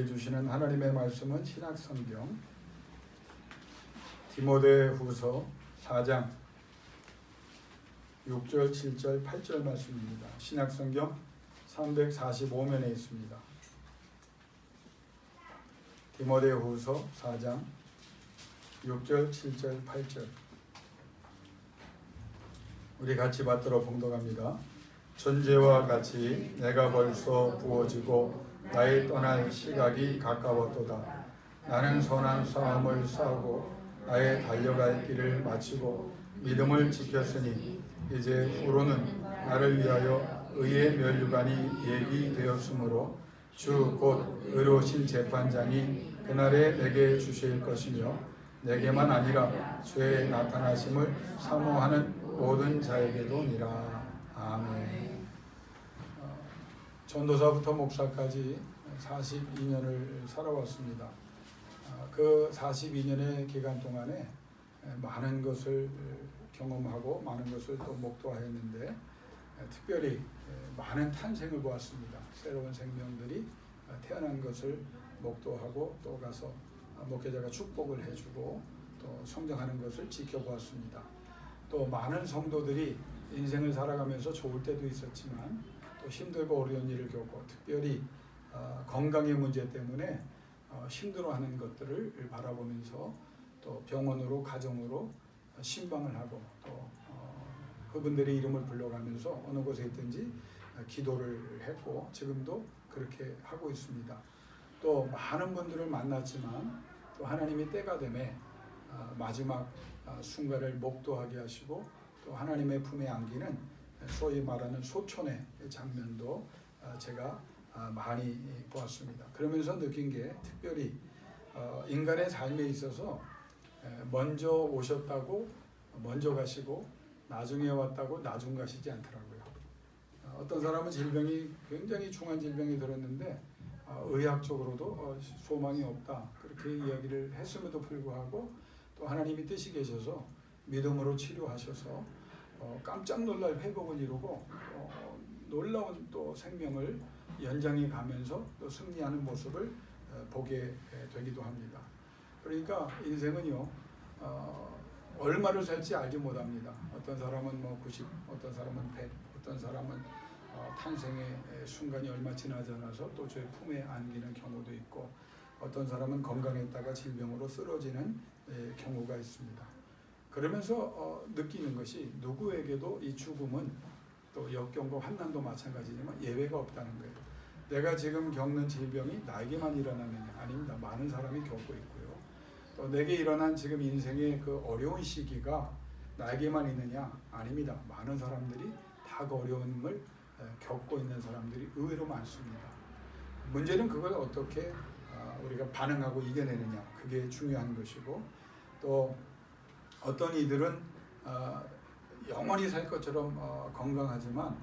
주시는 하나님의 말씀은 신약성경 디모데후서 4장 6절, 7절, 8절 말씀입니다. 신약성경 345면에 있습니다. 디모데후서 4장 6절, 7절, 8절 우리 같이 받들어 봉독합니다. 전제와 같이 내가 벌써 부어지고 나의 떠날 시각이 가까웠도다. 나는 선한 싸움을 싸우고 나의 달려갈 길을 마치고 믿음을 지켰으니 이제 후로는 나를 위하여 의의 면류관이 예비되었으므로 주 곧 의로우신 재판장이 그날에 내게 주실 것이며 내게만 아니라 주의 나타나심을 사모하는 모든 자에게도니라. 아멘. 전도사부터 목사까지 42년을 살아왔습니다. 그 42년의 기간 동안에 많은 것을 경험하고 많은 것을 또 목도하였는데 특별히 많은 탄생을 보았습니다. 새로운 생명들이 태어난 것을 목도하고 또 가서 목회자가 축복을 해주고 또 성장하는 것을 지켜보았습니다. 또 많은 성도들이 인생을 살아가면서 좋을 때도 있었지만 또 힘들고 어려운 일을 겪고 특별히 건강의 문제 때문에 힘들어하는 것들을 바라보면서 또 병원으로 가정으로 신방을 하고 또 그분들의 이름을 불러가면서 어느 곳에 있든지 기도를 했고 지금도 그렇게 하고 있습니다. 또 많은 분들을 만났지만 또 하나님이 때가 되매 마지막 순간을 목도하게 하시고 또 하나님의 품에 안기는 소위 말하는 소천의 장면도 제가 많이 보았습니다. 그러면서 느낀 게 특별히 인간의 삶에 있어서 먼저 오셨다고 먼저 가시고 나중에 왔다고 나중 가시지 않더라고요. 어떤 사람은 질병이 굉장히 중한 질병이 들었는데 의학적으로도 소망이 없다 그렇게 이야기를 했음에도 불구하고 또 하나님이 뜻이 계셔서 믿음으로 치료하셔서 깜짝 놀랄 회복을 이루고 놀라운 또 생명을 연장해 가면서 또 승리하는 모습을 보게 되기도 합니다. 그러니까 인생은요 얼마를 살지 알지 못합니다. 어떤 사람은 90, 어떤 사람은 100, 어떤 사람은 탄생의 순간이 얼마 지나지 않아서 또 저의 품에 안기는 경우도 있고 어떤 사람은 건강했다가 질병으로 쓰러지는 경우가 있습니다. 그러면서 느끼는 것이 누구에게도 이 죽음은 또 역경과 환난도 마찬가지지만 예외가 없다는 거예요. 내가 지금 겪는 질병이 나에게만 일어나느냐? 아닙니다. 많은 사람이 겪고 있고요. 또 내게 일어난 지금 인생의 그 어려운 시기가 나에게만 있느냐? 아닙니다. 많은 사람들이 다 그 어려움을 겪고 있는 사람들이 의외로 많습니다. 문제는 그걸 어떻게 우리가 반응하고 이겨내느냐? 그게 중요한 것이고 또 어떤 이들은 영원히 살 것처럼 건강하지만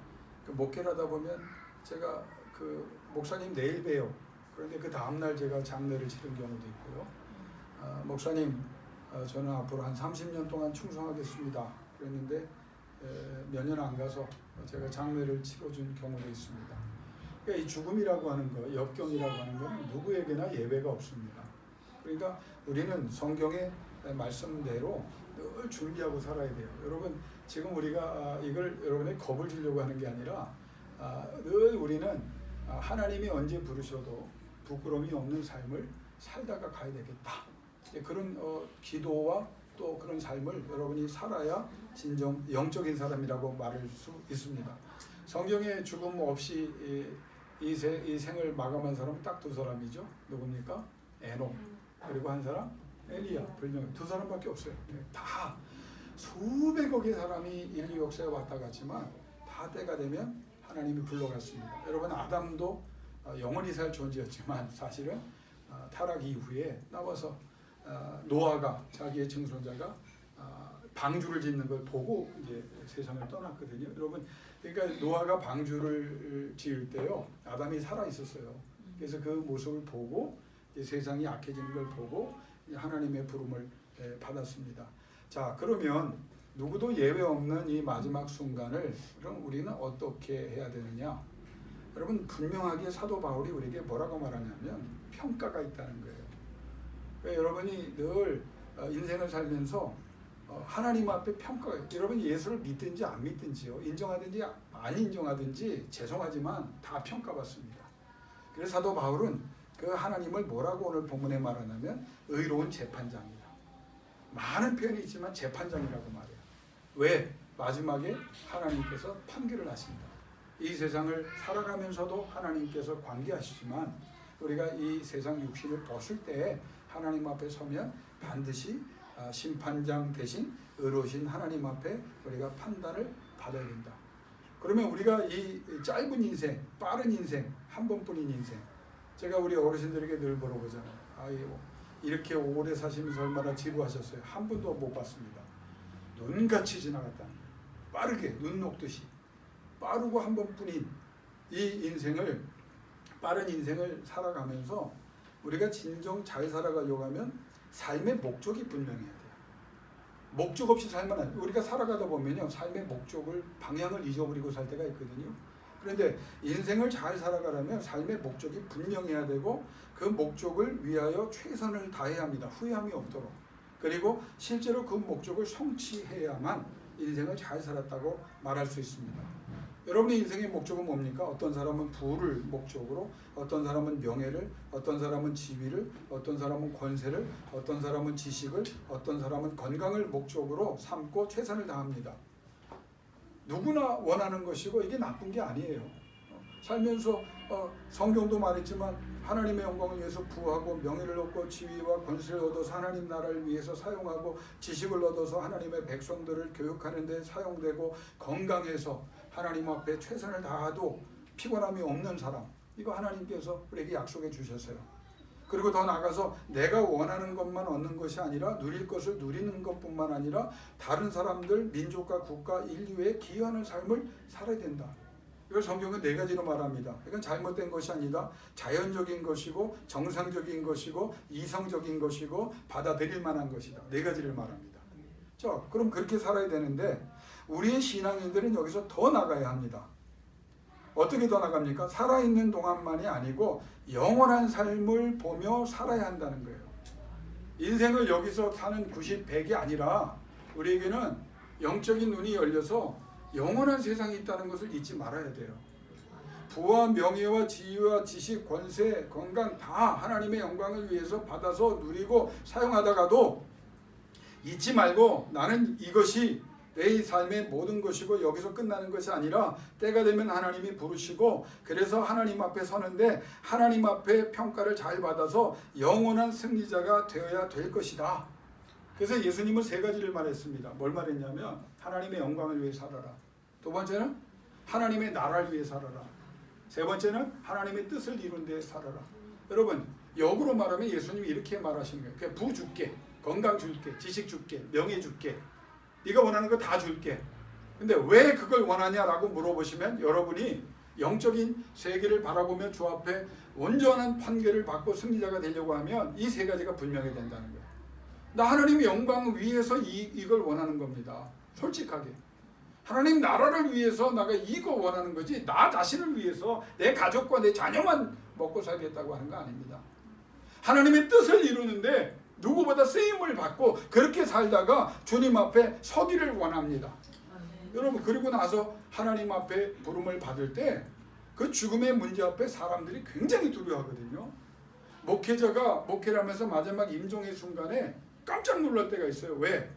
그 목회를 하다 보면 제가 그 목사님 내일 봬요. 그런데 그 다음날 제가 장례를 치른 경우도 있고요. 목사님 저는 앞으로 한 30년 동안 충성하겠습니다. 그랬는데 몇 년 안 가서 제가 장례를 치러준 경우도 있습니다. 그러니까 이 죽음이라고 하는 거, 역경이라고 하는 건 누구에게나 예외가 없습니다. 그러니까 우리는 성경의 말씀대로 늘 준비하고 살아야 돼요. 여러분 지금 우리가 이걸 여러분의 겁을 주려고 하는 게 아니라 늘 우리는 하나님이 언제 부르셔도 부끄러움이 없는 삶을 살다가 가야 되겠다. 그런 기도와 또 그런 삶을 여러분이 살아야 진정 영적인 사람이라고 말할 수 있습니다. 성경에 죽음 없이 이 생을 마감한 사람은 딱 두 사람이죠. 누굽니까? 에녹 그리고 한 사람 엘리야 불명 두 사람밖에 없어요. 다 수백억의 사람이 인류 역사에 왔다 갔지만 다 때가 되면 하나님이 불러갔습니다. 여러분 아담도 영원히 살 존재였지만 사실은 타락 이후에 나와서 노아가 자기의 증손자가 방주를 짓는 걸 보고 이제 세상을 떠났거든요. 여러분 그러니까 노아가 방주를 지을 때요 아담이 살아 있었어요. 그래서 그 모습을 보고 세상이 악해지는 걸 보고 하나님의 부름을 받았습니다. 자 그러면 누구도 예외 없는 이 마지막 순간을 그럼 우리는 어떻게 해야 되느냐? 여러분 분명하게 사도 바울이 우리에게 뭐라고 말하냐면 평가가 있다는 거예요. 그러니까 여러분이 늘 인생을 살면서 하나님 앞에 평가가 여러분 예수를 믿든지 안 믿든지요, 인정하든지 안 인정하든지 죄송하지만 다 평가받습니다. 그래서 사도 바울은 그 하나님을 뭐라고 오늘 본문에 말하냐면 의로운 재판장이다. 많은 표현이 있지만 재판장이라고 말해요. 왜? 마지막에 하나님께서 판결을 하신다. 이 세상을 살아가면서도 하나님께서 관계하시지만 우리가 이 세상 육신을 벗을 때 하나님 앞에 서면 반드시 심판장 대신 의로우신 하나님 앞에 우리가 판단을 받아야 된다. 그러면 우리가 이 짧은 인생, 빠른 인생, 한 번뿐인 인생, 제가 우리 어르신들에게 늘 물어보잖아요. 아이고, 이렇게 오래 사시면서 얼마나 지루하셨어요? 한 번도 못 봤습니다. 눈같이 지나갔다는 거예요. 빠르게 눈 녹듯이 빠르고 한 번뿐인 이 인생을, 빠른 인생을 살아가면서 우리가 진정 잘 살아가려고 하면 삶의 목적이 분명해야 돼요. 목적 없이 살면 안 돼요. 우리가 살아가다 보면요, 삶의 목적을, 방향을 잊어버리고 살 때가 있거든요. 그런데 인생을 잘 살아가려면 삶의 목적이 분명해야 되고 그 목적을 위하여 최선을 다해야 합니다. 후회함이 없도록. 그리고 실제로 그 목적을 성취해야만 인생을 잘 살았다고 말할 수 있습니다. 여러분의 인생의 목적은 뭡니까? 어떤 사람은 부를 목적으로, 어떤 사람은 명예를, 어떤 사람은 지위를, 어떤 사람은 권세를, 어떤 사람은 지식을, 어떤 사람은 건강을 목적으로 삼고 최선을 다합니다. 누구나 원하는 것이고 이게 나쁜 게 아니에요. 살면서 성경도 말했지만 하나님의 영광을 위해서 부하고 명예를 얻고 지위와 권세를 얻어서 하나님 나라를 위해서 사용하고 지식을 얻어서 하나님의 백성들을 교육하는 데 사용되고 건강해서 하나님 앞에 최선을 다하도 피곤함이 없는 사람, 이거 하나님께서 우리에게 약속해 주셨어요. 그리고 더 나아가서 내가 원하는 것만 얻는 것이 아니라 누릴 것을 누리는 것뿐만 아니라 다른 사람들, 민족과 국가, 인류에 기여하는 삶을 살아야 된다. 이걸 성경은 네 가지로 말합니다. 이건 잘못된 것이 아니다. 자연적인 것이고 정상적인 것이고 이성적인 것이고 받아들일 만한 것이다. 네 가지를 말합니다. 자, 그럼 그렇게 살아야 되는데 우리의 신앙인들은 여기서 더 나가야 합니다. 어떻게 더 나갑니까? 살아있는 동안만이 아니고 영원한 삶을 보며 살아야 한다는 거예요. 인생을 여기서 사는 90, 100이 아니라 우리에게는 영적인 눈이 열려서 영원한 세상이 있다는 것을 잊지 말아야 돼요. 부와 명예와 지위와 지식, 권세, 건강 다 하나님의 영광을 위해서 받아서 누리고 사용하다가도 잊지 말고 나는 이것이 내 삶의 모든 것이고 여기서 끝나는 것이 아니라 때가 되면 하나님이 부르시고 그래서 하나님 앞에 서는데 하나님 앞에 평가를 잘 받아서 영원한 승리자가 되어야 될 것이다. 그래서 예수님은 세 가지를 말했습니다. 뭘 말했냐면 하나님의 영광을 위해 살아라. 두 번째는 하나님의 나라를 위해 살아라. 세 번째는 하나님의 뜻을 이룬 데 살아라. 여러분 역으로 말하면 예수님이 이렇게 말하신 거예요. 그냥 부 줄게, 건강 줄게, 지식 줄게, 명예 줄게. 네가 원하는 거 다 줄게. 근데 왜 그걸 원하냐라고 물어보시면 여러분이 영적인 세계를 바라보며 주 앞에 온전한 판결을 받고 승리자가 되려고 하면 이 세 가지가 분명히 된다는 거예요. 나 하나님의 영광을 위해서 이걸 원하는 겁니다. 솔직하게. 하나님 나라를 위해서 내가 이거 원하는 거지 나 자신을 위해서 내 가족과 내 자녀만 먹고 살겠다고 하는 거 아닙니다. 하나님의 뜻을 이루는데 누구보다 쓰임을 받고 그렇게 살다가 주님 앞에 서기를 원합니다. 여러분 그리고 나서 하나님 앞에 부름을 받을 때 그 죽음의 문제 앞에 사람들이 굉장히 두려워하거든요. 목회자가 목회를 하면서 마지막 임종의 순간에 깜짝 놀랄 때가 있어요. 왜?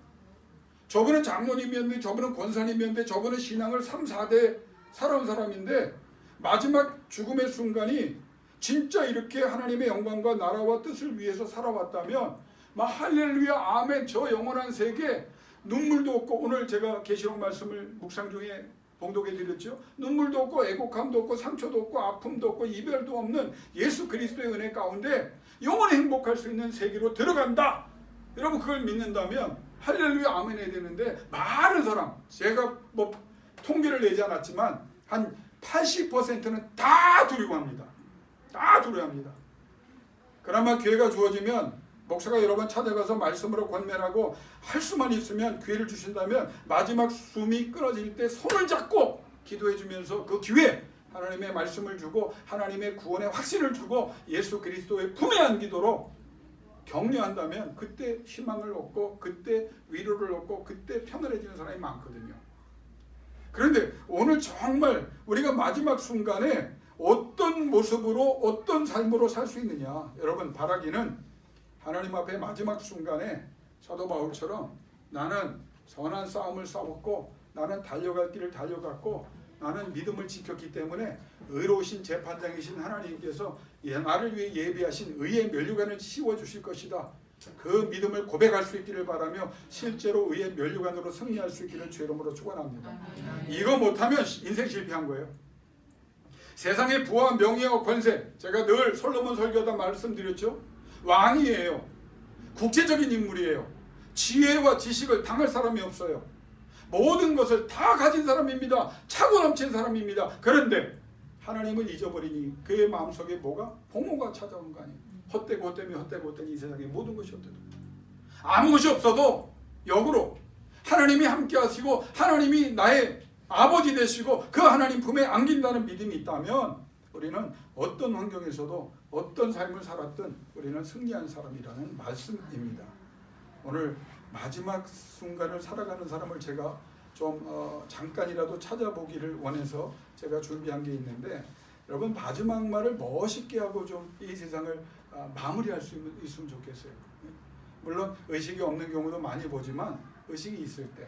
저분은 장로님이었는데 저분은 권사님이었는데 저분은 신앙을 3, 4대 살아온 사람인데 마지막 죽음의 순간이 진짜 이렇게 하나님의 영광과 나라와 뜻을 위해서 살아왔다면 막 할렐루야 아멘 저 영원한 세계 눈물도 없고 오늘 제가 계시록 말씀을 묵상 중에 봉독해 드렸죠. 눈물도 없고 애곡함도 없고 상처도 없고 아픔도 없고 이별도 없는 예수 그리스도의 은혜 가운데 영원히 행복할 수 있는 세계로 들어간다. 여러분 그걸 믿는다면 할렐루야 아멘 해야 되는데 많은 사람 제가 뭐 통계를 내지 않았지만 한 80%는 다 두려워합니다. 다 두려워합니다. 그나마 기회가 주어지면 목사가 여러 번 찾아가서 말씀으로 권면하고 할 수만 있으면 기회를 주신다면 마지막 숨이 끊어질 때 손을 잡고 기도해 주면서 그 기회 하나님의 말씀을 주고 하나님의 구원의 확신을 주고 예수 그리스도의 품에 안기도록 격려한다면 그때 희망을 얻고 그때 위로를 얻고 그때 편안해지는 사람이 많거든요. 그런데 오늘 정말 우리가 마지막 순간에 어떤 모습으로 어떤 삶으로 살 수 있느냐, 여러분 바라기는 하나님 앞에 마지막 순간에 사도 바울처럼 나는 선한 싸움을 싸웠고 나는 달려갈 길을 달려갔고 나는 믿음을 지켰기 때문에 의로우신 재판장이신 하나님께서 나를 위해 예비하신 의의 면류관을 씌워주실 것이다. 그 믿음을 고백할 수 있기를 바라며 실제로 의의 면류관으로 승리할 수 있기를 주의 이름으로 축원합니다. 이거 못하면 인생 실패한 거예요. 세상의 부와 명예와 권세, 제가 늘 솔로몬 설교다 말씀드렸죠. 왕이에요. 국제적인 인물이에요. 지혜와 지식을 당할 사람이 없어요. 모든 것을 다 가진 사람입니다. 차고 넘친 사람입니다. 그런데 하나님을 잊어버리니 그의 마음속에 뭐가? 공허가 찾아오는 거 아니에요. 헛되고 헛되며 헛되고 헛되니 이 세상에 모든 것이 헛되다. 아무 것이 없어도 역으로 하나님이 함께 하시고 하나님이 나의 아버지 되시고 그 하나님 품에 안긴다는 믿음이 있다면 우리는 어떤 환경에서도 어떤 삶을 살았든 우리는 승리한 사람이라는 말씀입니다. 오늘 마지막 순간을 살아가는 사람을 제가 좀 잠깐이라도 찾아보기를 원해서 제가 준비한 게 있는데, 여러분 마지막 말을 멋있게 하고 좀 이 세상을 마무리할 수 있으면 좋겠어요. 물론 의식이 없는 경우도 많이 보지만 의식이 있을 때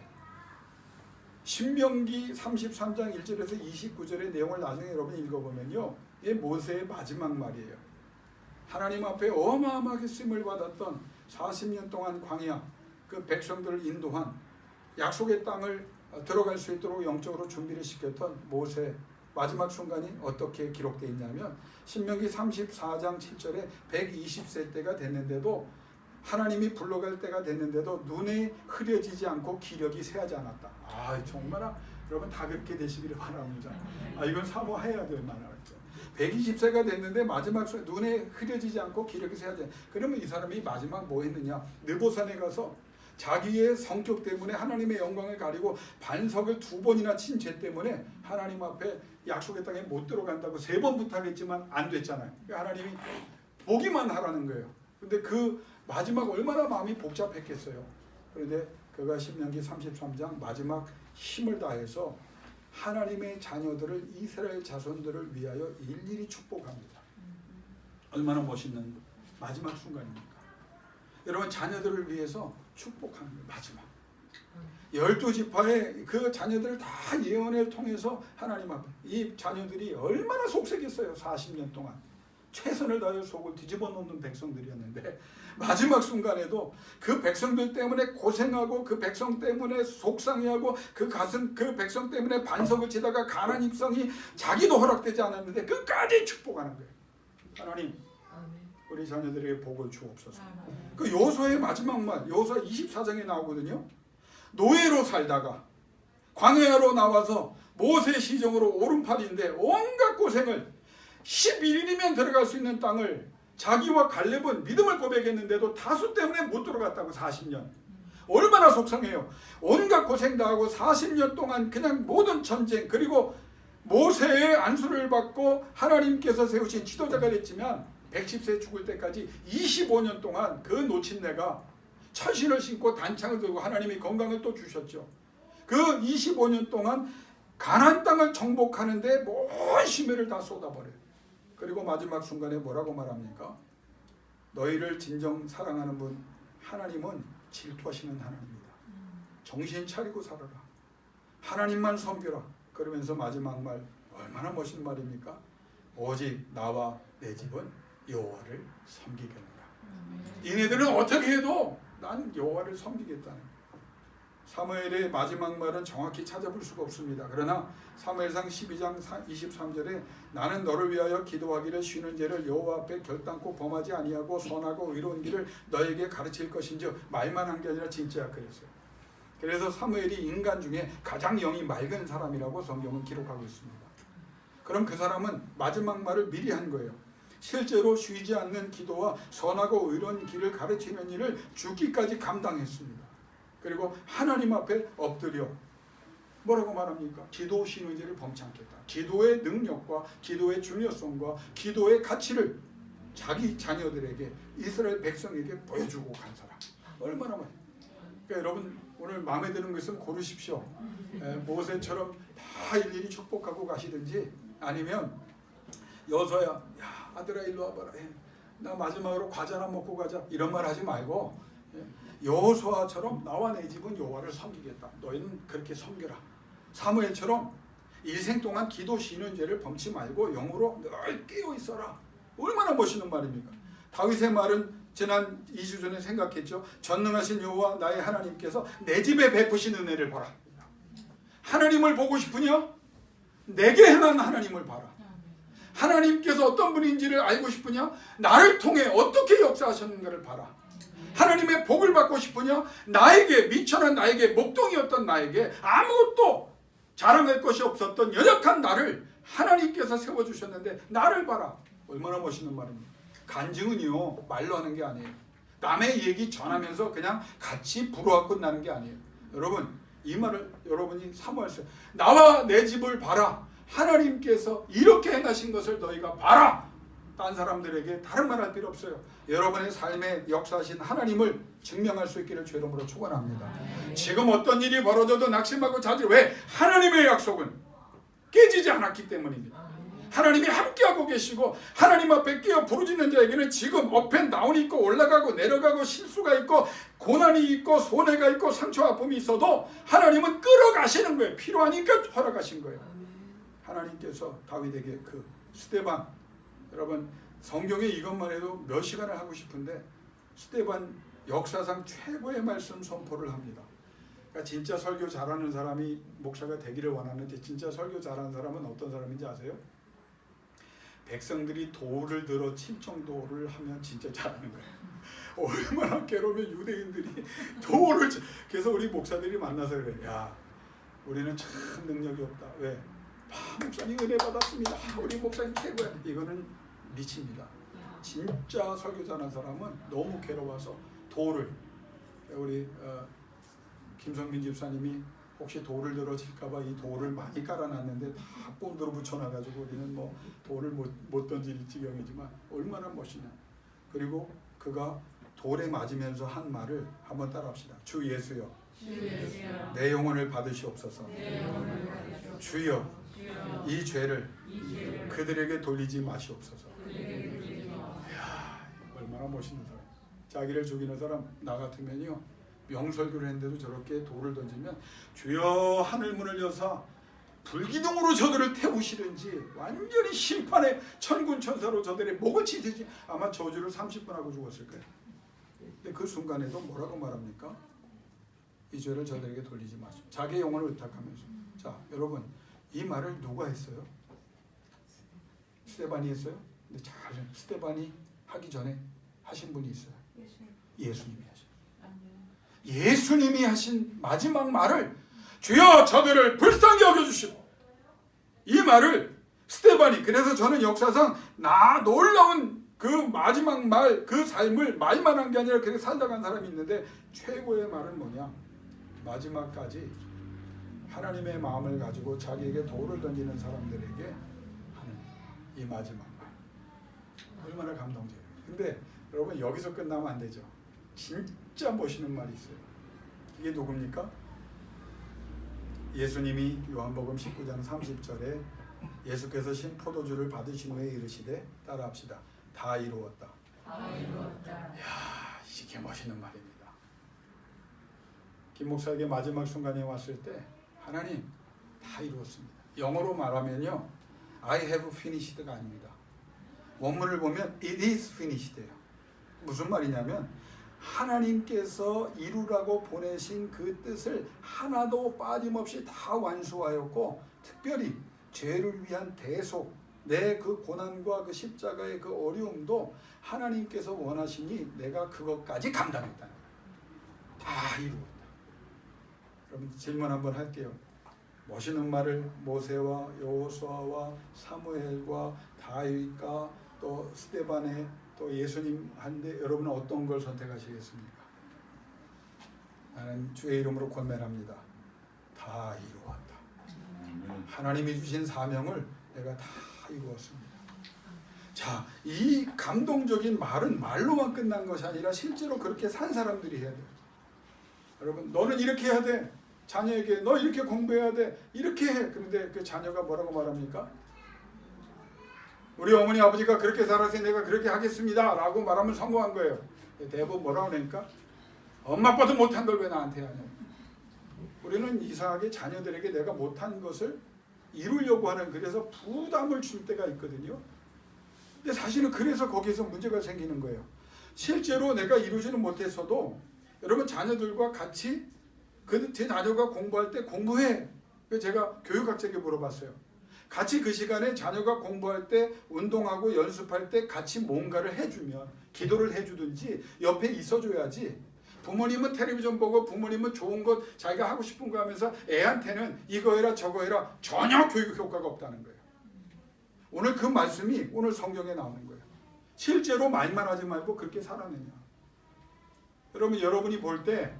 신명기 33장 1절에서 29절의 내용을 나중에 여러분이 읽어보면요, 이게 모세의 마지막 말이에요. 하나님 앞에 어마어마하게 쓰임을 받았던 40년 동안 광야 그 백성들을 인도한 약속의 땅을 들어갈 수 있도록 영적으로 준비를 시켰던 모세 마지막 순간이 어떻게 기록되어 있냐면 신명기 34장 7절에 120세 때가 됐는데도 하나님이 불러갈 때가 됐는데도 눈에 흐려지지 않고 기력이 쇠하지 않았다. 정말 여러분 다 그렇게 되시기를 바랍니다. 이건 사모해야 될 만하죠. 120세가 됐는데 마지막 눈에 흐려지지 않고 기력이 쇠하지 않았다. 그러면 이 사람이 마지막 뭐 했느냐? 느보산에 가서 자기의 성격 때문에 하나님의 영광을 가리고 반석을 2번이나 친 죄 때문에 하나님 앞에 약속의 땅에 못 들어간다고 3번 부탁했지만 안 됐잖아요. 하나님이 보기만 하라는 거예요. 근데 그 마지막 얼마나 마음이 복잡했겠어요. 그런데 그가 신명기 33장 마지막 힘을 다해서 하나님의 자녀들을, 이스라엘 자손들을 위하여 일일이 축복합니다. 얼마나 멋있는 마지막 순간입니까? 여러분 자녀들을 위해서 축복하는 거예요. 마지막 12지파의 그 자녀들을 다 예언을 통해서 하나님 앞에 이 자녀들이 얼마나 속색했어요. 40년 동안 최선을 다해 속을 뒤집어 놓는 백성들이었는데 마지막 순간에도 그 백성들 때문에 고생하고 그 백성 때문에 속상해하고 그 백성 때문에 반석을 치다가 가난 입성이 자기도 허락되지 않았는데 끝까지 축복하는 거예요. 하나님 우리 자녀들에게 복을 주옵소서. 그 여호수아의 마지막 말 여호수아 24장에 나오거든요. 노예로 살다가 광야로 나와서 모세 시정으로 오른팔인데 온갖 고생을 11일이면 들어갈 수 있는 땅을 자기와 갈렙은 믿음을 고백했는데도 다수 때문에 못 들어갔다고. 40년 얼마나 속상해요. 온갖 고생 다 하고 40년 동안 그냥 모든 전쟁, 그리고 모세의 안수를 받고 하나님께서 세우신 지도자가 됐지만 110세 죽을 때까지 25년 동안 그 놓친 내가 철신을 신고 단창을 들고 하나님이 건강을 또 주셨죠. 그 25년 동안 가나안 땅을 정복하는데 모든 심혈을 다 쏟아버려요. 그리고 마지막 순간에 뭐라고 말합니까? 너희를 진정 사랑하는 분 하나님은 질투하시는 하나님이다. 정신 차리고 살아라. 하나님만 섬겨라. 그러면서 마지막 말 얼마나 멋있는 말입니까? 오직 나와 내 집은 여호와를 섬기겠노라. 얘네들은 어떻게 해도 난 여호와를 섬기겠다는. 사무엘의 마지막 말은 정확히 찾아볼 수가 없습니다. 그러나 사무엘상 12장 23절에 나는 너를 위하여 기도하기를 쉬는 죄를 여호와 앞에 결단코 범하지 아니하고 선하고 의로운 길을 너에게 가르칠 것인즉 말만 한 게 아니라 진짜야 그랬어요. 그래서 사무엘이 인간 중에 가장 영이 맑은 사람이라고 성경은 기록하고 있습니다. 그럼 그 사람은 마지막 말을 미리 한 거예요. 실제로 쉬지 않는 기도와 선하고 의로운 길을 가르치는 일을 죽기까지 감당했습니다. 그리고 하나님 앞에 엎드려 뭐라고 말합니까? 기도 신은제를 범치 않겠다. 기도의 능력과 기도의 중요성과 기도의 가치를 자기 자녀들에게, 이스라엘 백성에게 보여주고 간 사람. 얼마나 많이. 그러니까 여러분 오늘 마음에 드는 거 있으면 고르십시오. 모세처럼 다 일일이 축복하고 가시든지, 아니면 여호수아야, 야 아들아 일로 와봐라. 나 마지막으로 과자나 먹고 가자. 이런 말 하지 말고 여호수아처럼 나와 내 집은 여호와를 섬기겠다. 너희는 그렇게 섬겨라. 사무엘처럼 일생 동안 기도 신은제를 범치 말고 영으로 늘 깨어 있어라. 얼마나 멋있는 말입니까? 다윗의 말은 지난 2주 전에 생각했죠. 전능하신 여호와 나의 하나님께서 내 집에 베푸신 은혜를 보라. 하나님을 보고 싶으냐? 내게 행한 하나님을 봐라. 하나님께서 어떤 분인지를 알고 싶으냐? 나를 통해 어떻게 역사하셨는가를 봐라. 하나님의 복을 받고 싶으냐? 나에게, 미천한 나에게, 목동이었던 나에게 아무것도 자랑할 것이 없었던 연약한 나를 하나님께서 세워주셨는데 나를 봐라. 얼마나 멋있는 말입니까? 간증은요 말로 하는 게 아니에요. 남의 얘기 전하면서 그냥 같이 부러워 끝나는 게 아니에요. 여러분 이 말을 여러분이 사모하세요. 나와 내 집을 봐라. 하나님께서 이렇게 행하신 것을 너희가 봐라. 딴 사람들에게 다른 말 할 필요 없어요. 여러분의 삶에 역사하신 하나님을 증명할 수 있기를 주의 이름으로 축원합니다. 지금 어떤 일이 벌어져도 낙심하고 자질, 왜? 하나님의 약속은 깨지지 않았기 때문입니다. 하나님이 함께하고 계시고 하나님 앞에 끼어 부르짖는 자에게는 지금 업앤다운이 있고 올라가고 내려가고 실수가 있고 고난이 있고 손해가 있고 상처 아픔이 있어도 하나님은 끌어가시는 거예요. 필요하니까 허락하신 거예요. 하나님께서 다윗에게 그 스데반, 여러분 성경에 이것만 해도 몇 시간을 하고 싶은데 스데반 역사상 최고의 말씀 선포를 합니다. 그러니까 진짜 설교 잘하는 사람이 목사가 되기를 원하는데, 진짜 설교 잘하는 사람은 어떤 사람인지 아세요? 백성들이 도를 들어 침청도를 하면 진짜 잘하는 거예요. 얼마나 괴로우면 유대인들이 도를, 그래서 우리 목사들이 만나서 그래. 야, 우리는 참 능력이 없다. 왜? 목사님 은혜 받았습니다. 우리 목사님 최고야. 이거는 미칩니다. 진짜 설교 잘하는 사람은 너무 괴로워서 도를, 우리 김성민 집사님이 혹시 돌을 들어질까봐 이 돌을 많이 깔아놨는데 다 본드로 붙여놔가지고 우리는 뭐 돌을 못 던질 지경이지만 얼마나 멋있냐. 그리고 그가 돌에 맞으면서 한 말을 한번 따라합시다. 주 예수여, 내 영혼을 받으시옵소서. 주여, 이 죄를 그들에게 돌리지 마시옵소서. 이야, 얼마나 멋있는 사람. 자기를 죽이는 사람 나 같으면요, 명설교를 했는데도 저렇게 돌을 던지면 주여 하늘 문을 여사 불기둥으로 저들을 태우시든지 완전히 심판의 천군 천사로 저들의 목을 치듯이 아마 저주를 30번 하고 죽었을 거예요. 근데 그 순간에도 뭐라고 말합니까? 이 죄를 저들에게 돌리지 마시오. 자기의 영혼을 의탁하면서. 자, 여러분 이 말을 누가 했어요? 스데반이 했어요? 근데 잘 스데반이 하기 전에 하신 분이 있어요. 예수님이 하셨어요. 예수님이 하신 마지막 말을, 주여 저들을 불쌍히 여겨주시오. 이 말을 스데반이, 그래서 저는 역사상 놀라운 그 마지막 말, 그 삶을 말만 한 게 아니라 그렇게 살다 간 사람이 있는데, 최고의 말은 뭐냐? 마지막까지 하나님의 마음을 가지고 자기에게 돌을 던지는 사람들에게 하는 이 마지막 말. 얼마나 감동적이에요. 근데 여러분 여기서 끝나면 안 되죠. 진짜 멋있는 말이 있어요. 이게 누굽니까? 예수님이 요한복음 19장 30절에 예수께서 신 포도주를 받으신 후에 이르시되, 따라합시다. 다 이루었다. 다 이루었다. 이야, 이게 멋있는 말입니다. 김 목사에게 마지막 순간에 왔을 때 하나님 다 이루었습니다. 영어로 말하면요, I have finished가 아닙니다. 원문을 보면 it is finished예요. 무슨 말이냐면 하나님께서 이루라고 보내신 그 뜻을 하나도 빠짐없이 다 완수하였고, 특별히 죄를 위한 대속, 내 그 고난과 그 십자가의 그 어려움도 하나님께서 원하시니 내가 그것까지 감당했다. 다 이루었다. 그럼 질문 한번 할게요. 멋있는 말을 모세와 여호수아와 사무엘과 다윗과 또 스데반의 또 예수님 한데, 여러분은 어떤 걸 선택하시겠습니까? 나는 주의 이름으로 권면합니다. 다 이루었다. 하나님이 주신 사명을 내가 다 이루었습니다. 자, 이 감동적인 말은 말로만 끝난 것이 아니라 실제로 그렇게 산 사람들이 해야 돼요. 여러분, 너는 이렇게 해야 돼. 자녀에게 너 이렇게 공부해야 돼. 이렇게 해. 그런데 그 자녀가 뭐라고 말합니까? 우리 어머니 아버지가 그렇게 살아서 내가 그렇게 하겠습니다 라고 말하면 성공한 거예요. 대부분 뭐라고 하니까 엄마 아빠도 못한 걸 왜 나한테 하냐. 우리는 이상하게 자녀들에게 내가 못한 것을 이루려고 하는, 그래서 부담을 줄 때가 있거든요. 근데 사실은 그래서 거기서 문제가 생기는 거예요. 실제로 내가 이루지는 못했어도 여러분 자녀들과 같이 제 자녀가 공부할 때 공부해. 제가 교육학자에게 물어봤어요. 같이 그 시간에 자녀가 공부할 때 운동하고 연습할 때 같이 뭔가를 해주면, 기도를 해주든지 옆에 있어줘야지. 부모님은 텔레비전 보고 부모님은 좋은 것 자기가 하고 싶은 거 하면서 애한테는 이거 해라 저거 해라, 전혀 교육 효과가 없다는 거예요. 오늘 그 말씀이 오늘 성경에 나오는 거예요. 실제로 말만 하지 말고 그렇게 살아내냐. 여러분이 볼 때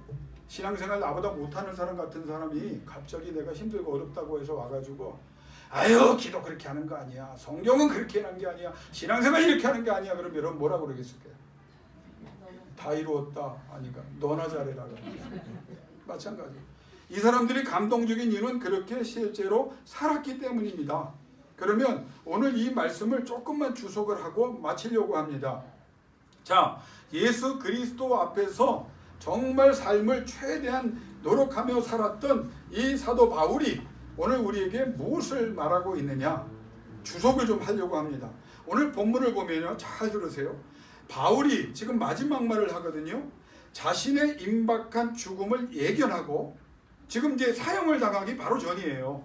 신앙생활 나보다 못하는 사람 같은 사람이 갑자기 내가 힘들고 어렵다고 해서 와가지고 아유 기도 그렇게 하는 거 아니야, 성경은 그렇게 하는 게 아니야, 신앙생활 이렇게 하는 게 아니야, 그럼 여러분 뭐라 그러겠을까요? 다 이루었다 아니까 너나 잘해라. 마찬가지. 이 사람들이 감동적인 이유는 그렇게 실제로 살았기 때문입니다. 그러면 오늘 이 말씀을 조금만 주석을 하고 마치려고 합니다. 자, 예수 그리스도 앞에서 정말 삶을 최대한 노력하며 살았던 이 사도 바울이 오늘 우리에게 무엇을 말하고 있느냐, 주석을 좀 하려고 합니다. 오늘 본문을 보면요, 잘 들으세요. 바울이 지금 마지막 말을 하거든요. 자신의 임박한 죽음을 예견하고, 지금 이제 사형을 당하기 바로 전이에요.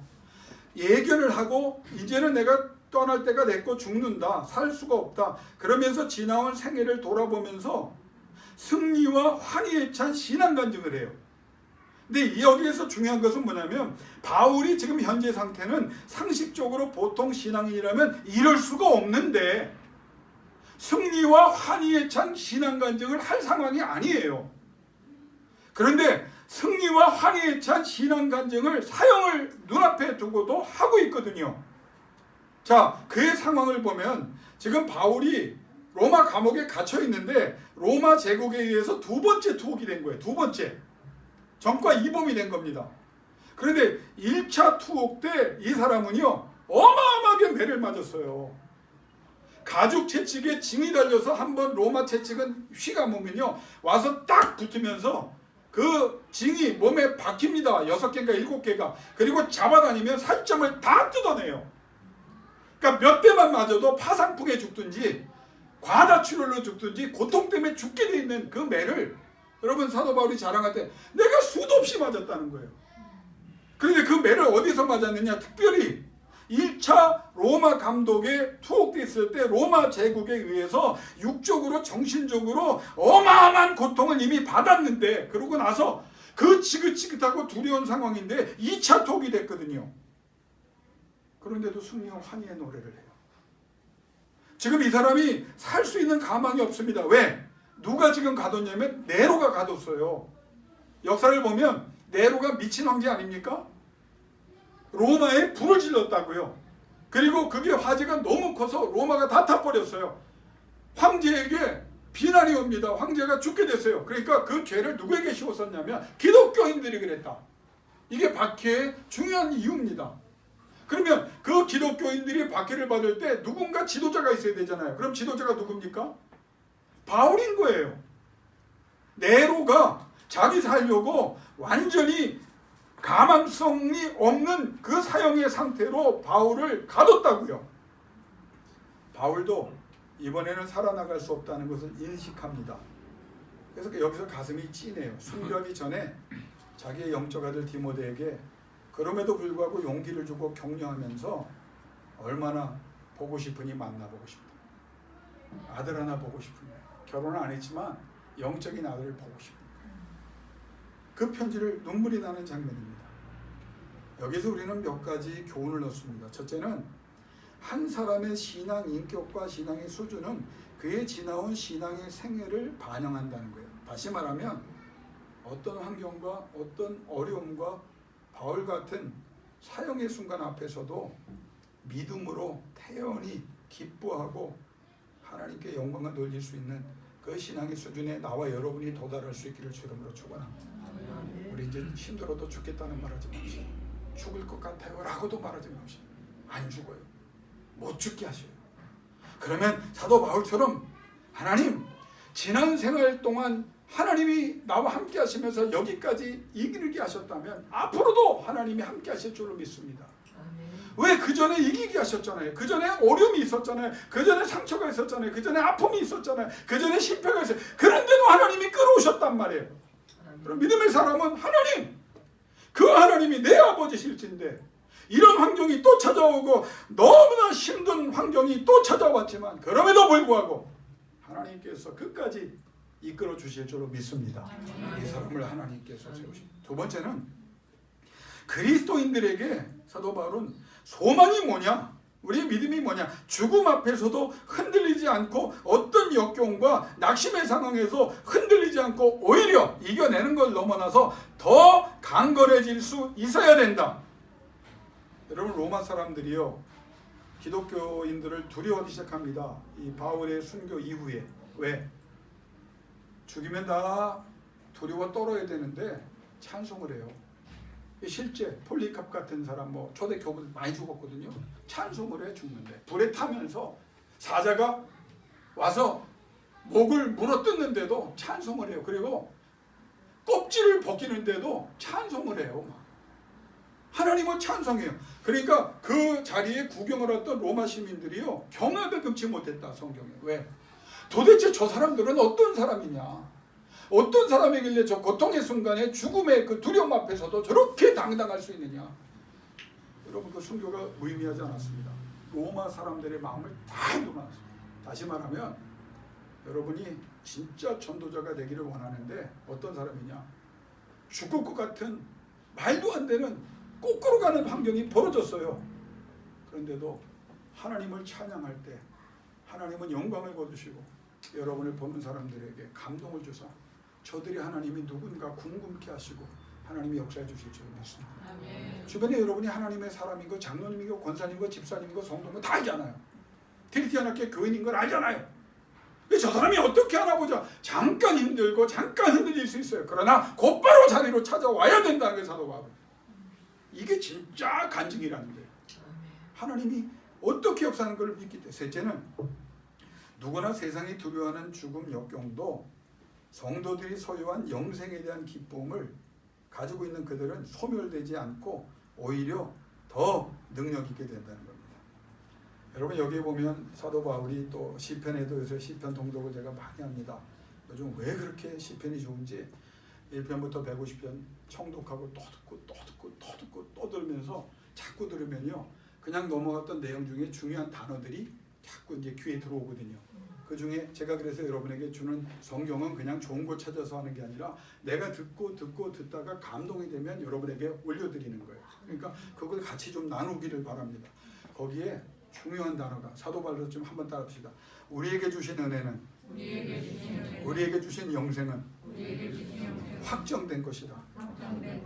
예견을 하고 이제는 내가 떠날 때가 됐고 죽는다, 살 수가 없다, 그러면서 지나온 생애를 돌아보면서 승리와 환희에 찬 신앙 간증을 해요. 근데 여기에서 중요한 것은 뭐냐면 바울이 지금 현재 상태는 상식적으로 보통 신앙인이라면 이럴 수가 없는데 승리와 환희에 찬 신앙 간증을 할 상황이 아니에요. 그런데 승리와 환희에 찬 신앙 간증을 사형을 눈앞에 두고도 하고 있거든요. 자, 그의 상황을 보면 지금 바울이 로마 감옥에 갇혀 있는데 로마 제국에 의해서 두 번째 투옥이 된 거예요. 두 번째. 전과 이범이 된 겁니다. 그런데 1차 투옥 때 이 사람은요, 어마어마하게 매를 맞았어요. 가죽 채찍에 징이 달려서 한번 로마 채찍은 휘가 보면요, 와서 딱 붙으면서 그 징이 몸에 박힙니다. 6개인가 7개가. 그리고 잡아다니면 살점을 다 뜯어내요. 그러니까 몇 대만 맞아도 파상풍에 죽든지 과다출혈로 죽든지 고통 때문에 죽게 돼 있는 그 매를 여러분 사도 바울이 자랑할 때 내가 수도 없이 맞았다는 거예요. 그런데 그 매를 어디서 맞았느냐, 특별히 1차 로마 감독에 투옥됐을 때 로마 제국에 의해서 육적으로 정신적으로 어마어마한 고통을 이미 받았는데, 그러고 나서 그 지긋지긋하고 두려운 상황인데 2차 투옥이 됐거든요. 그런데도 승리와 환희의 노래를 해요. 지금 이 사람이 살 수 있는 가망이 없습니다. 왜? 누가 지금 가뒀냐면 네로가 가뒀어요. 역사를 보면 네로가 미친 황제 아닙니까? 로마에 불을 질렀다고요. 그리고 그게 화재가 너무 커서 로마가 다 타버렸어요. 황제에게 비난이 옵니다. 황제가 죽게 됐어요. 그러니까 그 죄를 누구에게 씌웠었냐면 기독교인들이 그랬다. 이게 박해의 중요한 이유입니다. 그러면 그 기독교인들이 박해를 받을 때 누군가 지도자가 있어야 되잖아요. 그럼 지도자가 누굽니까? 바울인 거예요. 네로가 자기 살려고 완전히 가망성이 없는 그 사형의 상태로 바울을 가뒀다고요. 바울도 이번에는 살아나갈 수 없다는 것을 인식합니다. 그래서 여기서 가슴이 찌네요. 순교하기 전에 자기의 영적 아들 디모데에게 그럼에도 불구하고 용기를 주고 격려하면서 얼마나 보고 싶으니 만나보고 싶다. 아들 하나 보고 싶은 거예요. 결혼은 안 했지만 영적인 아들을 보고 싶은 거예요. 그 편지를 눈물이 나는 장면입니다. 여기서 우리는 몇 가지 교훈을 얻습니다. 첫째는 한 사람의 신앙 인격과 신앙의 수준은 그의 지나온 신앙의 생애를 반영한다는 거예요. 다시 말하면 어떤 환경과 어떤 어려움과 바울 같은 사형의 순간 앞에서도 믿음으로 태연히 기뻐하고 하나님께 영광을 돌릴 수 있는 그 신앙의 수준에 나와 여러분이 도달할 수 있기를 주 이름으로 축원합니다. 우리 이제 힘들어도 죽겠다는 말하지 맙시다. 죽을 것 같아요 라고도 말하지 맙시다. 안 죽어요. 못 죽게 하셔요. 그러면 사도 바울처럼 하나님, 지난 생활 동안 하나님이 나와 함께 하시면서 여기까지 이기게 하셨다면 앞으로도 하나님이 함께 하실 줄로 믿습니다. 왜? 그 전에 이기게 하셨잖아요. 그 전에 어려움이 있었잖아요. 그 전에 상처가 있었잖아요. 그 전에 아픔이 있었잖아요. 그 전에 실패가 있었어요. 그런데도 하나님이 끌어오셨단 말이에요. 그럼 믿음의 사람은 하나님, 그 하나님이 내 아버지실진데 이런 환경이 또 찾아오고 너무나 힘든 환경이 또 찾아왔지만 그럼에도 불구하고 하나님께서 끝까지 이끌어 주실 줄로 믿습니다. 이 사람을 하나님께서 세우십니다. 두 번째는 그리스도인들에게 사도 바울은 소망이 뭐냐? 우리의 믿음이 뭐냐? 죽음 앞에서도 흔들리지 않고 어떤 역경과 낙심의 상황에서 흔들리지 않고 오히려 이겨내는 걸 넘어나서 더 강건해질 수 있어야 된다. 여러분, 로마 사람들이요, 기독교인들을 두려워하기 시작합니다. 이 바울의 순교 이후에. 왜? 죽이면 다 두려워 떨어야 되는데 찬송을 해요. 실제 폴리캅 같은 사람, 초대 교부들 많이 죽었거든요. 찬송을 해 죽는데 불에 타면서 사자가 와서 목을 물어 뜯는데도 찬송을 해요. 그리고 껍질을 벗기는데도 찬송을 해요. 하나님을 찬송해요. 그러니까 그 자리에 구경을 했던 로마 시민들이요, 경악을 금치 못했다. 성경에. 왜? 도대체 저 사람들은 어떤 사람이냐? 어떤 사람이길래 저 고통의 순간에 죽음의 그 두려움 앞에서도 저렇게 당당할 수 있느냐? 여러분, 그 순교가 무의미하지 않았습니다. 로마 사람들의 마음을 다 읽어놨습니다. 다시 말하면 여러분이 진짜 전도자가 되기를 원하는데 어떤 사람이냐? 죽을 것 같은 말도 안 되는 거꾸로 가는 환경이 벌어졌어요. 그런데도 하나님을 찬양할 때 하나님은 영광을 거두시고 여러분을 보는 사람들에게 감동을 주사 저들이 하나님이 누군가 궁금케 하시고 하나님이 역사해 주실 줄 믿습니다. 아멘. 주변에 여러분이 하나님의 사람이고 장로님이고 권사님이고 집사님이고 성도님이고 다 알잖아요. 트리티아나교회 교인인 걸 알잖아요. 저 사람이 어떻게 하나 보자. 잠깐 힘들고 잠깐 흔들릴 수 있어요. 그러나 곧바로 자리로 찾아와야 된다는 게 사도 바울. 이게 진짜 간증이라는 거예요. 하나님이 어떻게 역사하는 걸 믿기 때문에. 셋째는 누구나 세상이 두려워하는 죽음 역경도 성도들이 소유한 영생에 대한 기쁨을 가지고 있는 그들은 소멸되지 않고 오히려 더 능력 있게 된다는 겁니다. 여러분, 여기 보면 사도 바울이 또 시편에도 요새 시편 동독을 제가 많이 합니다. 요즘 왜 그렇게 시편이 좋은지 1편부터 150편 청독하고 또 듣고 또 듣고 또 듣고 또 들으면서 자꾸 들으면요, 그냥 넘어갔던 내용 중에 중요한 단어들이 자꾸 이제 귀에 들어오거든요. 그 중에 제가 그래서 여러분에게 주는 성경은 그냥 좋은 거 찾아서 하는 게 아니라 내가 듣다가 감동이 되면 여러분에게 올려드리는 거예요. 그러니까 그걸 같이 좀 나누기를 바랍니다. 거기에 중요한 단어가 사도 바울로 좀 한번 따라합시다. 우리에게 주신 은혜는, 우리에게 주신 영생은 확정된 것이다.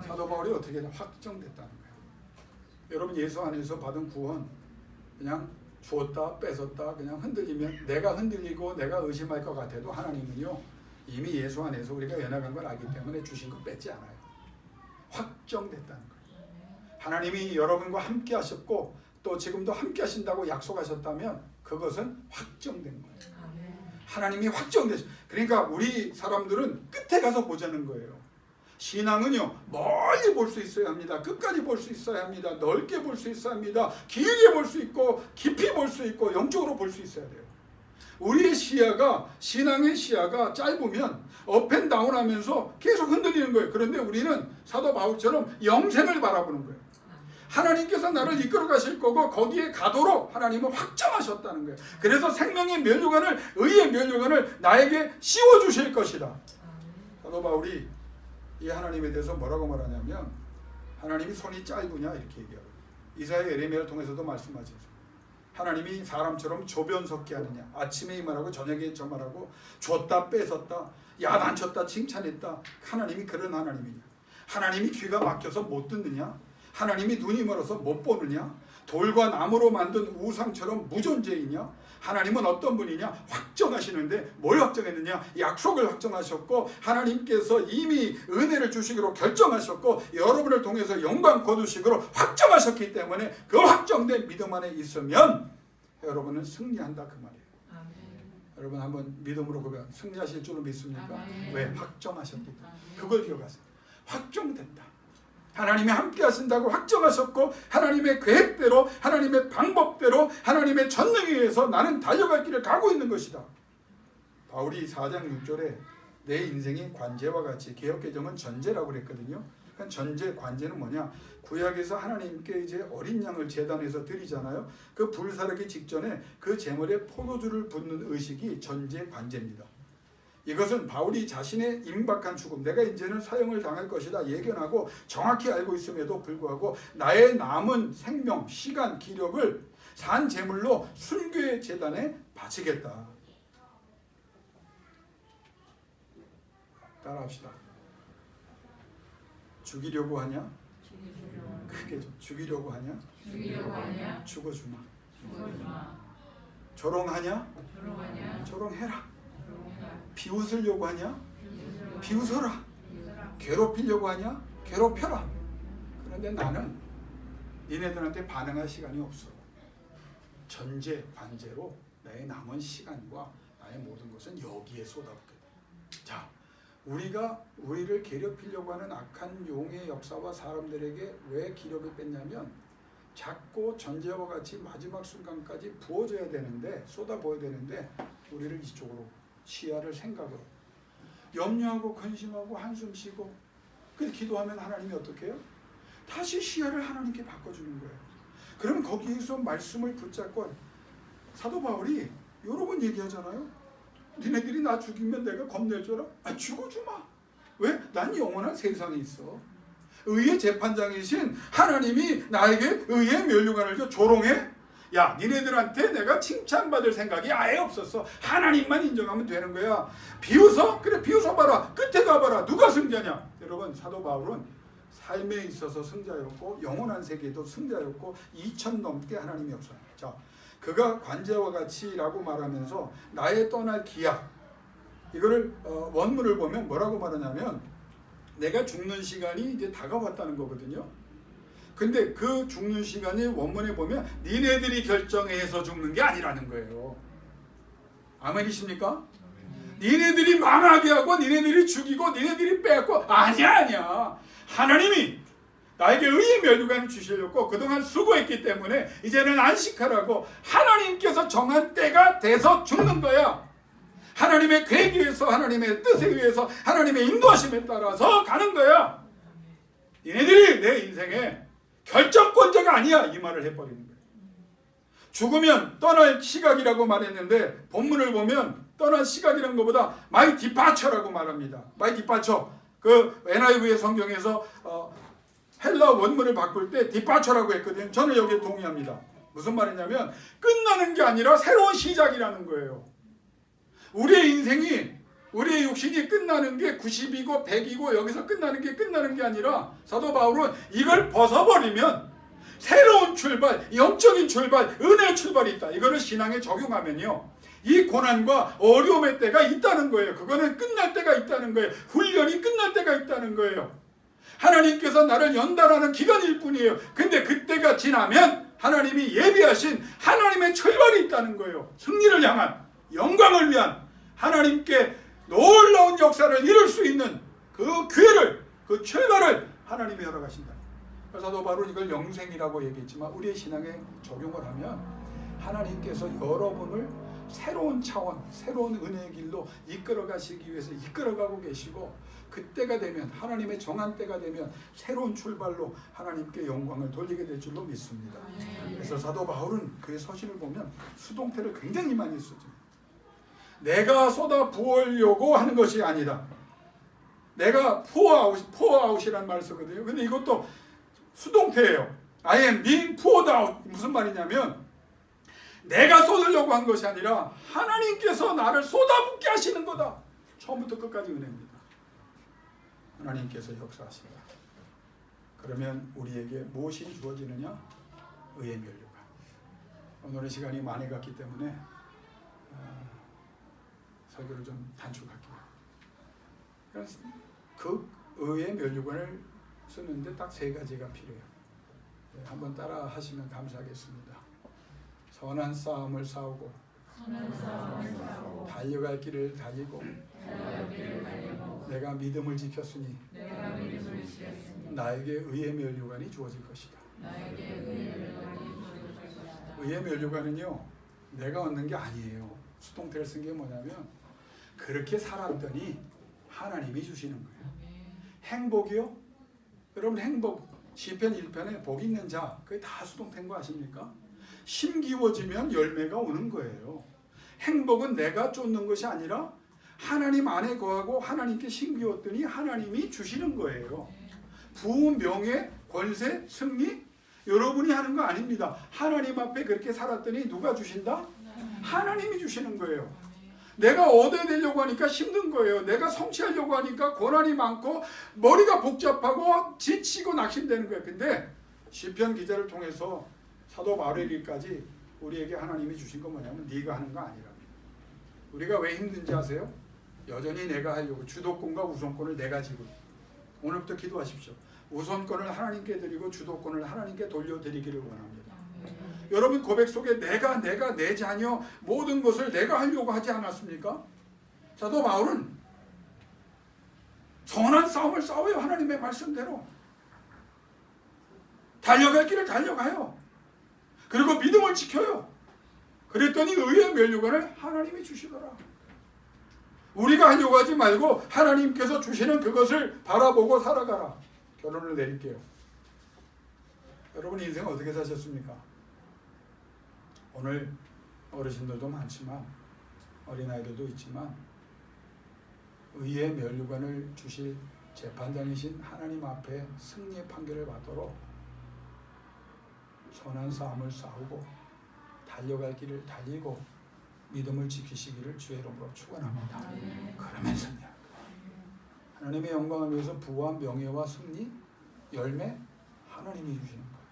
사도 바울이 어떻게 확정됐다는 거예요. 여러분, 예수 안에서 받은 구원 그냥 주었다 뺏었다 그냥 흔들리면 내가 흔들리고 내가 의심할 것 같아도 하나님은요, 이미 예수 안에서 우리가 연약한 걸 알기 때문에 주신 거 뺏지 않아요. 확정됐다는 거예요. 하나님이 여러분과 함께 하셨고 또 지금도 함께 하신다고 약속하셨다면 그것은 확정된 거예요. 하나님이 확정되셨어요. 그러니까 우리 사람들은 끝에 가서 보자는 거예요. 신앙은요, 멀리 볼 수 있어야 합니다. 끝까지 볼 수 있어야 합니다. 넓게 볼 수 있어야 합니다. 길게 볼 수 있고 깊이 볼 수 있고 영적으로 볼 수 있어야 돼요. 우리의 시야가, 신앙의 시야가 짧으면 업앤다운 하면서 계속 흔들리는 거예요. 그런데 우리는 사도 바울처럼 영생을 바라보는 거예요. 하나님께서 나를 이끌어 가실 거고 거기에 가도록 하나님은 확정하셨다는 거예요. 그래서 생명의 면류관을, 의의 면류관을 나에게 씌워주실 것이다. 사도 바울이 이 하나님에 대해서 뭐라고 말하냐면 하나님이 손이 짧으냐 이렇게 얘기하고, 이사야 예레미야를 통해서도 말씀하셨어요. 하나님이 사람처럼 조변석게 하느냐, 아침에 이 말하고 저녁에 저 말하고 줬다 뺏었다 야단쳤다 칭찬했다. 하나님이 그런 하나님이냐? 하나님이 귀가 막혀서 못 듣느냐? 하나님이 눈이 멀어서 못 보느냐? 돌과 나무로 만든 우상처럼 무존재이냐? 하나님은 어떤 분이냐? 확정하시는데 뭘 확정했느냐? 약속을 확정하셨고 하나님께서 이미 은혜를 주시기로 결정하셨고 여러분을 통해서 영광 거두시기로 확정하셨기 때문에 그 확정된 믿음 안에 있으면 여러분은 승리한다 그 말이에요. 아멘. 여러분 한번 믿음으로 고백. 승리하실 줄로 믿습니까? 아멘. 왜? 확정하셨기 때문에. 그걸 기억하세요. 확정된다. 하나님이 함께 하신다고 확정하셨고 하나님의 계획대로 하나님의 방법대로 하나님의 전능에 의해서 나는 달려갈 길을 가고 있는 것이다. 바울이 4장 6절에 내 인생이 관제와 같이, 개역개정은 전제라고 그랬거든요. 그러니까 전제, 관제는 뭐냐? 구약에서 하나님께 이제 어린 양을 제단에서 드리잖아요. 그 불사르기 직전에 그 제물에 포도주를 붓는 의식이 전제, 관제입니다. 이것은 바울이 자신의 임박한 죽음, 내가 이제는 사형을 당할 것이다 예견하고 정확히 알고 있음에도 불구하고 나의 남은 생명, 시간, 기력을 산 제물로 순교의 제단에 바치겠다. 따라합시다. 죽이려고 하냐? 크게 좀. 죽이려고 하냐? 죽어주마. 조롱하냐? 조롱해라. 비웃으려고 하냐? 비웃어라. 괴롭히려고 하냐? 괴롭혀라. 그런데 나는 니네들한테 반응할 시간이 없어. 전제, 관제로 나의 남은 시간과 나의 모든 것은 여기에 쏟아붓겠다. 자, 우리가 우리를 괴롭히려고 하는 악한 용의 역사와 사람들에게 왜 기력을 뺐냐면 작고 전제와 같이 마지막 순간까지 부어줘야 되는데, 쏟아부어야 되는데 우리를 이쪽으로, 시야를 생각으로 염려하고 근심하고 한숨 쉬고 그 기도하면 하나님이 어떻게 해요? 다시 시야를 하나님께 바꿔주는 거예요. 그러면 거기에서 말씀을 붙잡고 사도 바울이 여러 번 얘기하잖아요. 니네들이 나 죽이면 내가 겁낼 줄 알아? 죽어주마. 왜? 난 영원한 세상에 있어. 의의 재판장이신 하나님이 나에게 의의 면류관을 줘. 조롱해? 야, 니네들한테 내가 칭찬받을 생각이 아예 없었어. 하나님만 인정하면 되는 거야. 비웃어? 그래, 비웃어봐라. 끝에 가봐라. 누가 승자냐? 여러분, 사도 바울은 삶에 있어서 승자였고 영원한 세계에도 승자였고 2000 넘게 하나님이 없어요. 자, 그가 관제와 같이라고 말하면서 나의 떠날 기약, 이거를 원문을 보면 뭐라고 말하냐면 내가 죽는 시간이 이제 다가왔다는 거거든요. 근데 그 죽는 시간이 원문에 보면 니네들이 결정해서 죽는 게 아니라는 거예요. 아멘이십니까? 니네들이 망하게 하고 니네들이 죽이고 니네들이 뺏고 아니야. 하나님이 나에게 의의 면류관을 주시려고 그동안 수고했기 때문에 이제는 안식하라고 하나님께서 정한 때가 돼서 죽는 거야. 하나님의 계획에 의해서, 하나님의 뜻에 의해서, 하나님의 인도하심에 따라서 가는 거야. 니네들이 내 인생에 결정권자가 아니야, 이 말을 해버리는 거예요. 죽으면 떠날 시각이라고 말했는데 본문을 보면 떠날 시각이라는 것보다 my departure라고 말합니다. my departure. 그 NIV의 성경에서 헬라 원문을 바꿀 때 departure라고 했거든요. 저는 여기에 동의합니다. 무슨 말이냐면 끝나는 게 아니라 새로운 시작이라는 거예요. 우리의 인생이, 우리의 육신이 끝나는 게 90이고 100이고 여기서 끝나는 게 아니라 사도 바울은 이걸 벗어버리면 새로운 출발, 영적인 출발, 은혜의 출발이 있다. 이거를 신앙에 적용하면요, 이 고난과 어려움의 때가 있다는 거예요. 그거는 끝날 때가 있다는 거예요. 훈련이 끝날 때가 있다는 거예요. 하나님께서 나를 연단하는 기간일 뿐이에요. 근데 그때가 지나면 하나님이 예비하신 하나님의 출발이 있다는 거예요. 승리를 향한, 영광을 위한, 하나님께 놀라운 역사를 이룰 수 있는 그 기회를, 그 출발을 하나님이 허락하신다. 사도 바울은 이걸 영생이라고 얘기했지만 우리의 신앙에 적용을 하면 하나님께서 여러분을 새로운 차원, 새로운 은혜의 길로 이끌어 가시기 위해서 이끌어가고 계시고, 그때가 되면, 하나님의 정한 때가 되면 새로운 출발로 하나님께 영광을 돌리게 될 줄로 믿습니다. 그래서 사도 바울은 그의 서신을 보면 수동태를 굉장히 많이 쓰죠. 내가 쏟아 부으려고 하는 것이 아니다. 내가 pour out이라는 말을 쓰거든요. 근데 이것도 수동태예요. I am being poured out. 무슨 말이냐면 내가 쏟으려고 한 것이 아니라 하나님께서 나를 쏟아붓게 하시는 거다. 처음부터 끝까지 은혜입니다. 하나님께서 역사하신다. 그러면 우리에게 무엇이 주어지느냐? 의의 면류관. 오늘의 시간이 많이 갔기 때문에 설교를 좀 단축할게요. 그래서 그 의의 면류관을 쓰는데 딱 3가지가 필요해요. 한번 따라 하시면 감사하겠습니다. 선한 싸움을 싸우고 달려갈 길을 달리고 내가 믿음을 지켰으니 나에게 의의 면류관이 주어질 것이다. 의의 면류관은요, 내가 얻는 게 아니에요. 수동태를 쓴 게 뭐냐면 그렇게 살았더니 하나님이 주시는 거예요. 행복이요? 여러분 행복, 시편 1편에 복 있는 자, 그게 다 수동태인 거 아십니까? 힘기워지면 열매가 오는 거예요. 행복은 내가 쫓는 것이 아니라 하나님 안에 거하고 하나님께 힘기웠더니 하나님이 주시는 거예요. 부와 명예, 권세, 승리 여러분이 하는 거 아닙니다. 하나님 앞에 그렇게 살았더니 누가 주신다? 하나님이 주시는 거예요. 내가 얻어야 되려고 하니까 힘든 거예요. 내가 성취하려고 하니까 고난이 많고 머리가 복잡하고 지치고 낙심되는 거예요. 근데 시편 기자를 통해서 사도 바울에게까지 우리에게 하나님이 주신 건 뭐냐면 네가 하는 거 아니라. 우리가 왜 힘든지 아세요? 여전히 내가 하려고 주도권과 우선권을 내가 지고. 오늘부터 기도하십시오. 우선권을 하나님께 드리고 주도권을 하나님께 돌려드리기를 원합니다. 여러분 고백 속에 내가 내 자녀 모든 것을 내가 하려고 하지 않았습니까? 사도 바울은 선한 싸움을 싸워요. 하나님의 말씀대로. 달려갈 길을 달려가요. 그리고 믿음을 지켜요. 그랬더니 의의 면류관을 하나님이 주시더라. 우리가 하려고 하지 말고 하나님께서 주시는 그것을 바라보고 살아가라. 결론을 내릴게요. 여러분 인생 어떻게 사셨습니까? 오늘 어르신들도 많지만 어린아이들도 있지만 의의 면류관을 주실 재판장이신 하나님 앞에 승리의 판결을 받도록 선한 싸움을 싸우고 달려갈 길을 달리고 믿음을 지키시기를 주의 이름으로 축원합니다. 그러면 승리합니다. 하나님의 영광을 위해서 부와 명예와 승리, 열매 하나님이 주시는 거예요.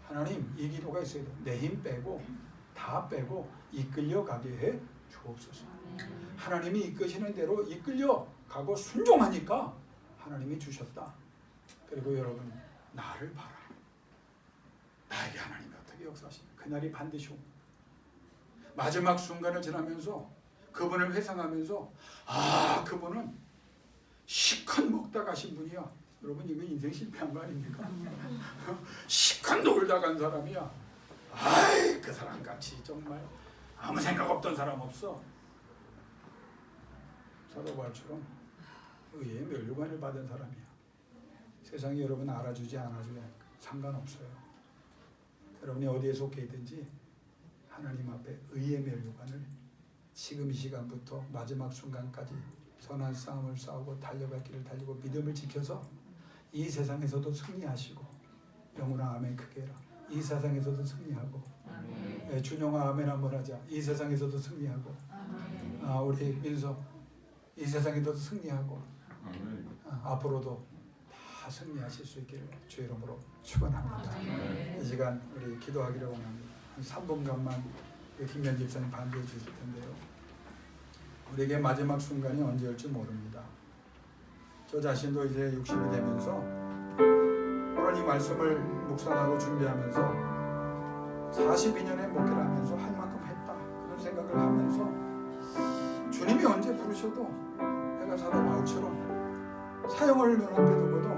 하나님 이 기도가 있어야 돼요. 내 힘 빼고 다 빼고 이끌려 가게 해 주옵소서. 하나님이 이끄시는 대로 이끌려 가고 순종하니까 하나님이 주셨다. 그리고 여러분 나를 봐라. 나에게 하나님이 어떻게 역사하시냐. 그날이 반드시 옵니다. 마지막 순간을 지나면서 그분을 회상하면서 그분은 시컷 먹다 가신 분이야. 여러분 이거 인생 실패한 거 아닙니까? 시컷 놀다 간 사람이야. 그 사람같이 정말 아무 생각 없던 사람 없어. 사도 바울처럼 의의 면류관을 받은 사람이야. 세상이 여러분 알아주지 않아주지 상관없어요. 여러분이 어디에 속해 있든지 하나님 앞에 의의 면류관을 지금 이 시간부터 마지막 순간까지 선한 싸움을 싸우고 달려갈 길을 달리고 믿음을 지켜서 이 세상에서도 승리하시고 영혼아 아멘 크게 해라. 이 세상에서도 승리하고 준영아 아멘 한번 하자. 이 세상에서도 승리하고 우리 민서 이 세상에서도 승리하고 앞으로도 다 승리하실 수 있기를 주의 이름으로 축원합니다. 이 시간 우리 기도하기를 원합니다. 한 3분간만 김현 집사님 반주해 주실 텐데요. 우리에게 마지막 순간이 언제 올지 모릅니다. 저 자신도 이제 60이 되면서 오늘 이 말씀을 묵상하고 준비하면서 42년의 목회를 하면서 할 만큼 했다 그런 생각을 하면서 주님이 언제 부르셔도 내가 사도 바울처럼 사형을 눈앞에 두고도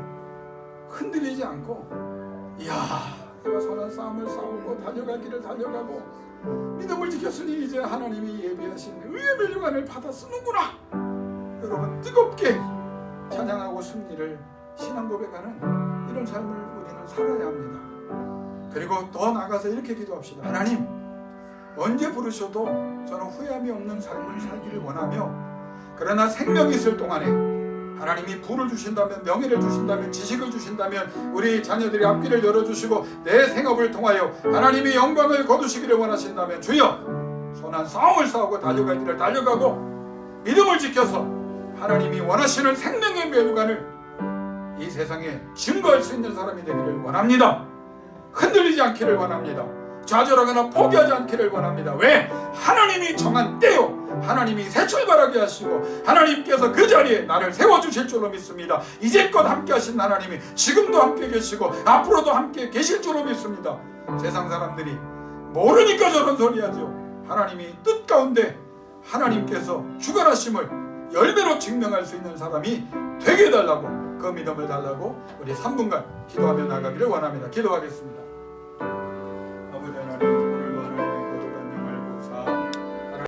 흔들리지 않고 내가 선한 싸움을 싸우고 달려갈 길을 달려가고 믿음을 지켰으니 이제 하나님이 예비하신 의의 면류관을 받아 쓰는구나. 여러분 뜨겁게 찬양하고 승리를 신앙 고백하는 이런 삶을 우리는 살아야 합니다. 그리고 더 나아가서 이렇게 기도합시다. 하나님 언제 부르셔도 저는 후회함이 없는 삶을 살기를 원하며 그러나 생명이 있을 동안에 하나님이 부를 주신다면 명예를 주신다면 지식을 주신다면 우리 자녀들의 앞길을 열어주시고 내 생업을 통하여 하나님이 영광을 거두시기를 원하신다면 주여 선한 싸움을 싸우고 달려갈 길을 달려가고 믿음을 지켜서 하나님이 원하시는 생명의 면류관을 이 세상에 증거할 수 있는 사람이 되기를 원합니다. 흔들리지 않기를 원합니다. 좌절하거나 포기하지 않기를 원합니다. 왜? 하나님이 정한 때요, 하나님이 새 출발하게 하시고 하나님께서 그 자리에 나를 세워주실 줄로 믿습니다. 이제껏 함께 하신 하나님이 지금도 함께 계시고 앞으로도 함께 계실 줄로 믿습니다. 세상 사람들이 모르니까 저런 소리 하죠. 하나님이 뜻 가운데 하나님께서 주관하심을 열매로 증명할 수 있는 사람이 되게 해달라고, 그 믿음을 달라고 우리 3분간 기도하며 나가기를 원합니다. 기도하겠습니다.